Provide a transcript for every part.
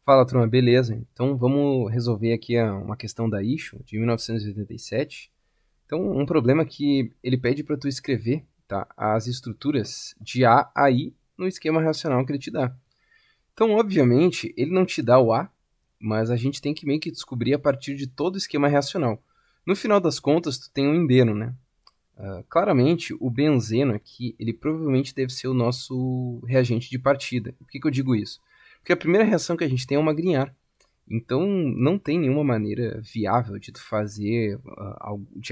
Fala, turma, beleza? Então vamos resolver aqui uma questão da issue de 1987. Então, um problema que ele pede para tu escrever, tá, as estruturas de A a I no esquema racional que ele te dá. Então, obviamente, ele não te dá o A, mas a gente tem que meio que descobrir a partir de todo o esquema racional. No final das contas, tu tem um endeno, né? Claramente, o benzeno aqui, ele provavelmente deve ser o nosso reagente de partida. Por que eu digo isso? Porque a primeira reação que a gente tem é uma grignard. Então, não tem nenhuma maneira viável de tu fazer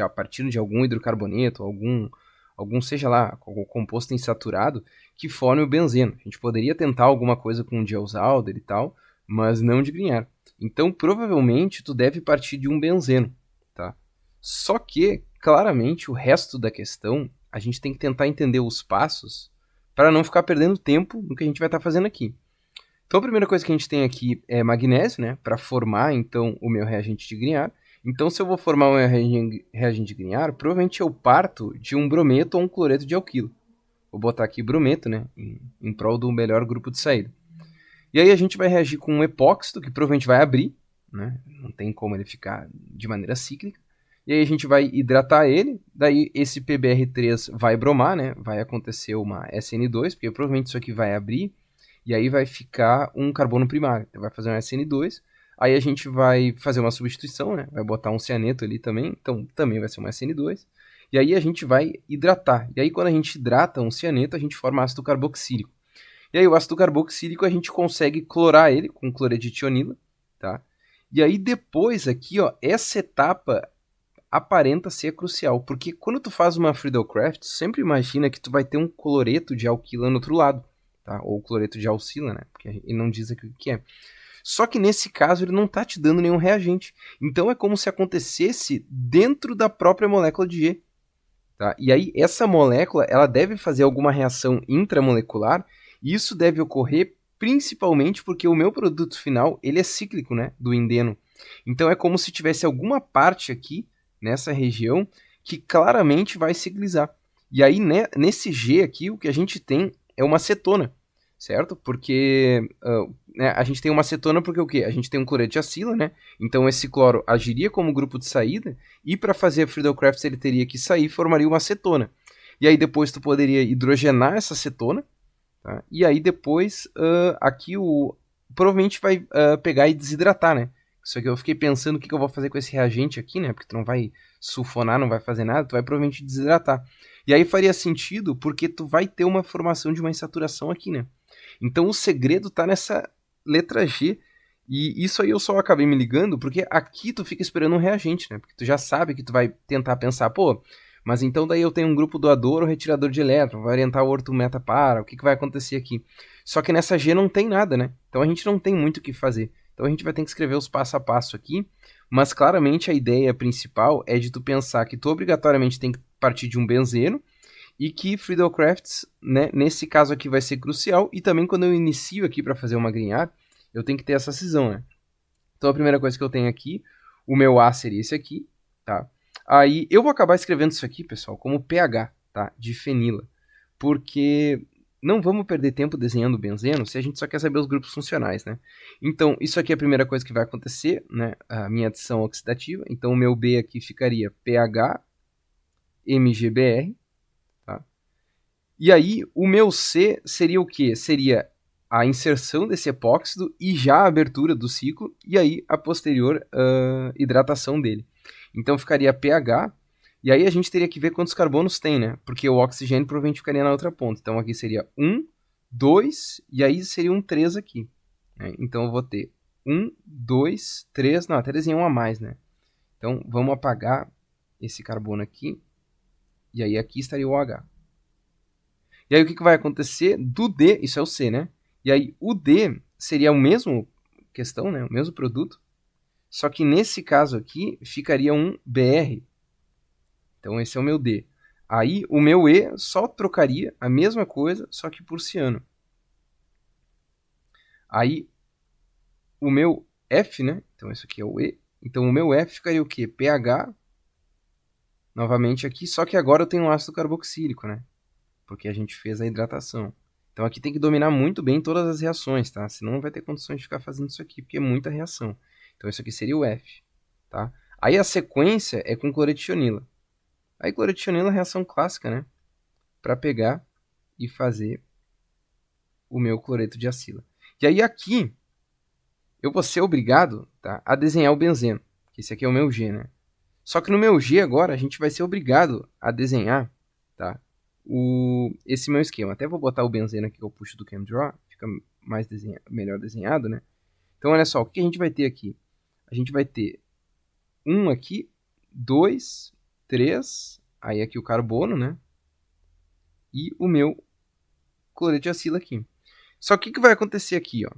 a partir de algum hidrocarboneto, algum seja lá, algum composto insaturado, que forme o benzeno. A gente poderia tentar alguma coisa com Diels-Alder e tal, mas não de Grignard. Então, provavelmente, tu deve partir de um benzeno, tá? Só que, claramente, o resto da questão, a gente tem que tentar entender os passos para não ficar perdendo tempo no que a gente vai estar fazendo aqui. Então a primeira coisa que a gente tem aqui é magnésio, né, para formar então o meu reagente de Grignard. Então se eu vou formar um reagente de Grignard, provavelmente eu parto de um brometo ou um cloreto de alquilo. Vou botar aqui brometo, né, em prol do melhor grupo de saída. E aí a gente vai reagir com um epóxido, que provavelmente vai abrir, né, não tem como ele ficar de maneira cíclica. E aí a gente vai hidratar ele, daí esse PBr3 vai bromar, né, vai acontecer uma SN2, porque provavelmente isso aqui vai abrir, e aí vai ficar um carbono primário. Então vai fazer um SN2. Aí a gente vai fazer uma substituição, né? Vai botar um cianeto ali também. Então também vai ser um SN2. E aí a gente vai hidratar. E aí quando a gente hidrata um cianeto, a gente forma ácido carboxílico. E aí o ácido carboxílico a gente consegue clorar ele com cloreto de tionila, tá? E aí depois aqui, ó, essa etapa aparenta ser crucial, porque quando tu faz uma Friedel-Crafts, sempre imagina que tu vai ter um cloreto de alquila no outro lado, tá? Ou cloreto de alcila, né? Porque ele não diz aqui o que é. Só que nesse caso ele não está te dando nenhum reagente. Então é como se acontecesse dentro da própria molécula de G. Tá? E aí essa molécula ela deve fazer alguma reação intramolecular e isso deve ocorrer principalmente porque o meu produto final ele é cíclico, né, do endeno. Então é como se tivesse alguma parte aqui nessa região que claramente vai ciclizar. E aí nesse G aqui o que a gente tem é uma cetona, certo? Porque né, a gente tem uma cetona porque o quê? A gente tem um cloreto de acila, né? Então esse cloro agiria como grupo de saída e para fazer a Friedel-Crafts ele teria que sair e formaria uma cetona. E aí depois tu poderia hidrogenar essa cetona, tá? E aí depois aqui provavelmente vai pegar e desidratar, né? Isso aqui eu fiquei pensando o que eu vou fazer com esse reagente aqui, né? Porque tu não vai sulfonar, não vai fazer nada, tu vai provavelmente desidratar. E aí faria sentido porque tu vai ter uma formação de uma insaturação aqui, né? Então o segredo tá nessa letra G. E isso aí eu só acabei me ligando porque aqui tu fica esperando um reagente, né? Porque tu já sabe que tu vai tentar pensar, pô, mas então daí eu tenho um grupo doador ou retirador de elétron, vai orientar o orto meta para, o que vai acontecer aqui? Só que nessa G não tem nada, né? Então a gente não tem muito o que fazer. Então a gente vai ter que escrever os passo a passo aqui, mas claramente a ideia principal é de tu pensar que tu obrigatoriamente tem que partir de um benzeno, e que Friedel-Crafts, né, nesse caso aqui vai ser crucial, e também quando eu inicio aqui para fazer uma Grignard, eu tenho que ter essa cisão, né? Então a primeira coisa que eu tenho aqui, o meu A seria esse aqui, tá? Aí eu vou acabar escrevendo isso aqui, pessoal, como pH, tá? De fenila, porque não vamos perder tempo desenhando benzeno se a gente só quer saber os grupos funcionais, né? Então, isso aqui é a primeira coisa que vai acontecer, né? A minha adição oxidativa. Então, o meu B aqui ficaria pH MgBr, tá? E aí, o meu C seria o quê? Seria a inserção desse epóxido e já a abertura do ciclo, e aí a posterior hidratação dele. Então ficaria pH, e aí a gente teria que ver quantos carbonos tem, né? Porque o oxigênio provavelmente ficaria na outra ponta. Então aqui seria 1, 2, e aí seria um 3 aqui. Né? Então eu vou ter 1, 2, 3, não, até desenhei um a mais, né? Então vamos apagar esse carbono aqui, e aí aqui estaria o OH. E aí o que vai acontecer? Do D, isso é o C, né? E aí o D seria o mesmo questão, né? O mesmo produto. Só que nesse caso aqui ficaria um BR. Então esse é o meu D. Aí o meu E só trocaria a mesma coisa, só que por ciano. Aí o meu F, né? Então esse aqui é o E. Então o meu F ficaria o quê? pH. Novamente aqui, só que agora eu tenho um ácido carboxílico, né? Porque a gente fez a hidratação. Então aqui tem que dominar muito bem todas as reações, tá? Senão não vai ter condições de ficar fazendo isso aqui, porque é muita reação. Então isso aqui seria o F, tá? Aí a sequência é com cloretionila. Aí cloretionila é a reação clássica, né? Para pegar e fazer o meu cloreto de acila. E aí aqui eu vou ser obrigado, tá, a desenhar o benzeno, que esse aqui é o meu G, né? Só que no meu G agora a gente vai ser obrigado a desenhar, tá, esse meu esquema. Até vou botar o benzeno aqui que eu puxo do ChemDraw, fica mais melhor desenhado, né? Então olha só, o que a gente vai ter aqui? A gente vai ter um aqui, 2, 3, aí aqui o carbono, né? E o meu cloreto de acila aqui. Só que o que vai acontecer aqui, ó?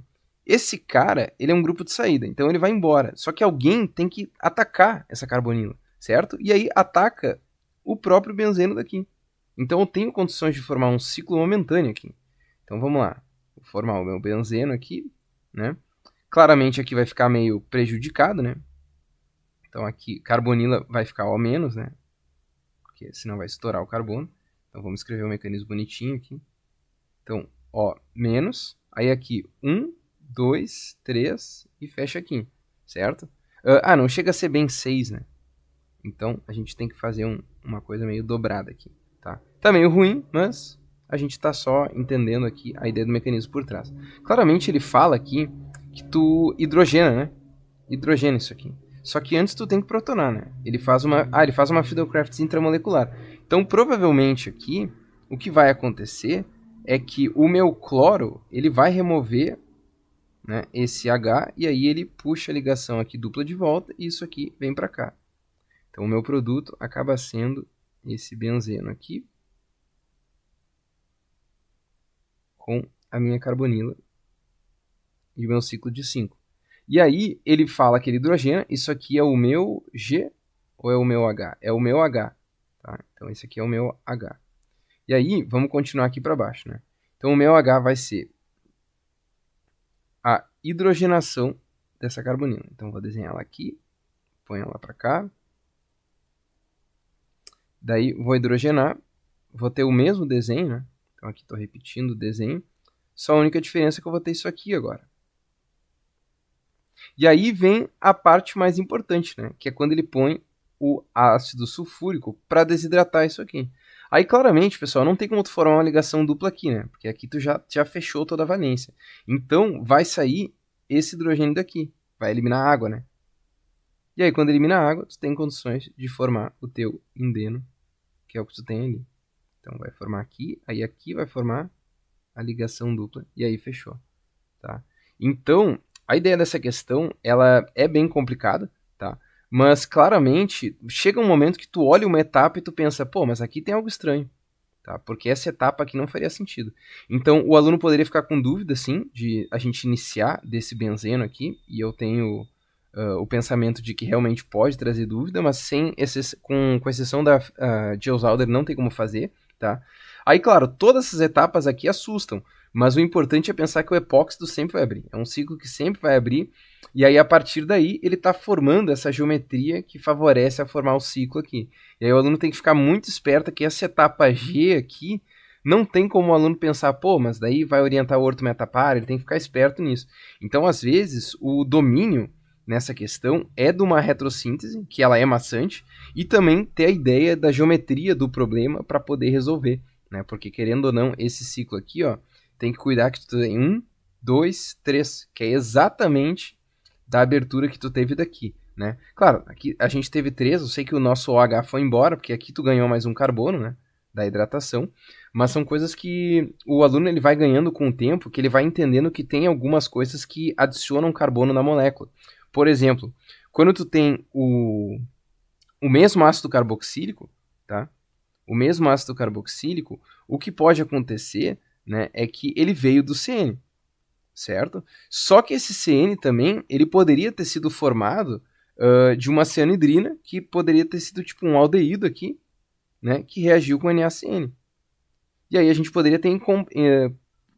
Esse cara, ele é um grupo de saída, então ele vai embora. Só que alguém tem que atacar essa carbonila, certo? E aí ataca o próprio benzeno daqui. Então eu tenho condições de formar um ciclo momentâneo aqui. Então vamos lá. Vou formar o meu benzeno aqui, né? Claramente aqui vai ficar meio prejudicado, né? Então aqui carbonila vai ficar O-, né? Porque senão vai estourar o carbono. Então vamos escrever um mecanismo bonitinho aqui. Então, O-, aí aqui 1, 2, 3 e fecha aqui, certo? Não chega a ser bem 6, né? Então a gente tem que fazer uma coisa meio dobrada aqui, tá? Tá meio ruim, mas a gente está só entendendo aqui a ideia do mecanismo por trás. Claramente ele fala aqui que tu hidrogena, né? Hidrogena isso aqui. Só que antes tu tem que protonar, né? Ele faz uma Fiddlecrafts intramolecular. Então provavelmente aqui o que vai acontecer é que o meu cloro ele vai remover, né, esse H e aí ele puxa a ligação aqui dupla de volta e isso aqui vem para cá. Então o meu produto acaba sendo esse benzeno aqui com a minha carbonila e o meu ciclo de 5. E aí ele fala que ele hidrogena, isso aqui é o meu G ou é o meu H? É o meu H, tá? Então esse aqui é o meu H. E aí vamos continuar aqui para baixo, né? Então o meu H vai ser a hidrogenação dessa carbonila. Então vou desenhar ela aqui, ponho ela para cá. Daí vou hidrogenar, vou ter o mesmo desenho, né? Então aqui estou repetindo o desenho, só a única diferença é que eu vou ter isso aqui agora. E aí vem a parte mais importante, né? Que é quando ele põe o ácido sulfúrico para desidratar isso aqui. Aí claramente, pessoal, não tem como tu formar uma ligação dupla aqui, né? Porque aqui tu já fechou toda a valência. Então vai sair esse hidrogênio daqui, vai eliminar a água, né? E aí quando elimina a água, tu tem condições de formar o teu indeno, que é o que tu tem ali. Então vai formar aqui, aí aqui vai formar a ligação dupla e aí fechou, tá? Então, a ideia dessa questão, ela é bem complicada, tá? Mas claramente chega um momento que tu olha uma etapa e tu pensa, pô, mas aqui tem algo estranho, tá? Porque essa etapa aqui não faria sentido. Então, o aluno poderia ficar com dúvida, sim, de a gente iniciar desse benzeno aqui, e eu tenho o pensamento de que realmente pode trazer dúvida, mas com exceção da Diels-Alder não tem como fazer, tá? Aí, claro, todas essas etapas aqui assustam, mas o importante é pensar que o epóxido sempre vai abrir. É um ciclo que sempre vai abrir, e aí a partir daí ele está formando essa geometria que favorece a formar o ciclo aqui. E aí o aluno tem que ficar muito esperto que essa etapa G aqui não tem como o aluno pensar, pô, mas daí vai orientar o ortometapar, ele tem que ficar esperto nisso. Então, às vezes, o domínio nessa questão é de uma retrossíntese, que ela é maçante, e também ter a ideia da geometria do problema para poder resolver, né? Porque querendo ou não, esse ciclo aqui, ó, tem que cuidar que tu tem 1, 2, 3, que é exatamente da abertura que tu teve daqui, né? Claro, aqui a gente teve 3, eu sei que o nosso OH foi embora, porque aqui tu ganhou mais um carbono, né? Da hidratação, mas são coisas que o aluno ele vai ganhando com o tempo, que ele vai entendendo que tem algumas coisas que adicionam carbono na molécula. Por exemplo, quando tu tem o mesmo ácido carboxílico, tá? O mesmo ácido carboxílico, o que pode acontecer, né, é que ele veio do CN, certo? Só que esse CN também, ele poderia ter sido formado de uma cianidrina, que poderia ter sido tipo um aldeído aqui, né, que reagiu com NaCN. E aí a gente poderia ter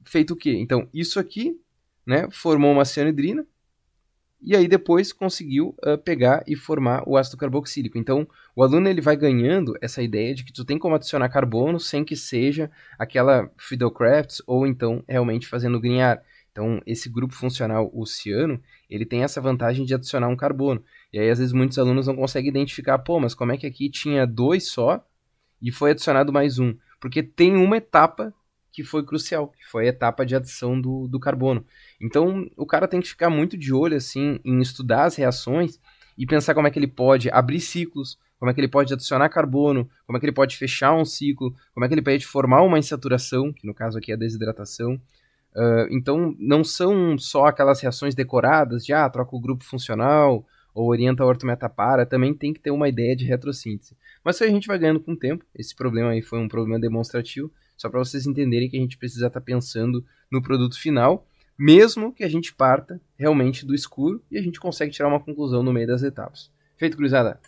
feito o quê? Então, isso aqui, né, formou uma cianidrina, e aí depois conseguiu pegar e formar o ácido carboxílico. Então, o aluno ele vai ganhando essa ideia de que tu tem como adicionar carbono sem que seja aquela Friedel-Crafts ou então realmente fazendo Grignard. Então, esse grupo funcional, o ciano, ele tem essa vantagem de adicionar um carbono. E aí, às vezes, muitos alunos não conseguem identificar, pô, mas como é que aqui tinha 2 só e foi adicionado mais um? Porque tem uma etapa que foi crucial, que foi a etapa de adição do carbono. Então, o cara tem que ficar muito de olho, assim, em estudar as reações e pensar como é que ele pode abrir ciclos, como é que ele pode adicionar carbono, como é que ele pode fechar um ciclo, como é que ele pode formar uma insaturação, que no caso aqui é a desidratação. Então, não são só aquelas reações decoradas de, troca o grupo funcional ou orienta a ortometapara, também tem que ter uma ideia de retrossíntese. Mas isso a gente vai ganhando com o tempo, esse problema aí foi um problema demonstrativo, só para vocês entenderem que a gente precisa estar pensando no produto final, mesmo que a gente parta realmente do escuro e a gente consegue tirar uma conclusão no meio das etapas. Feito, cruzada?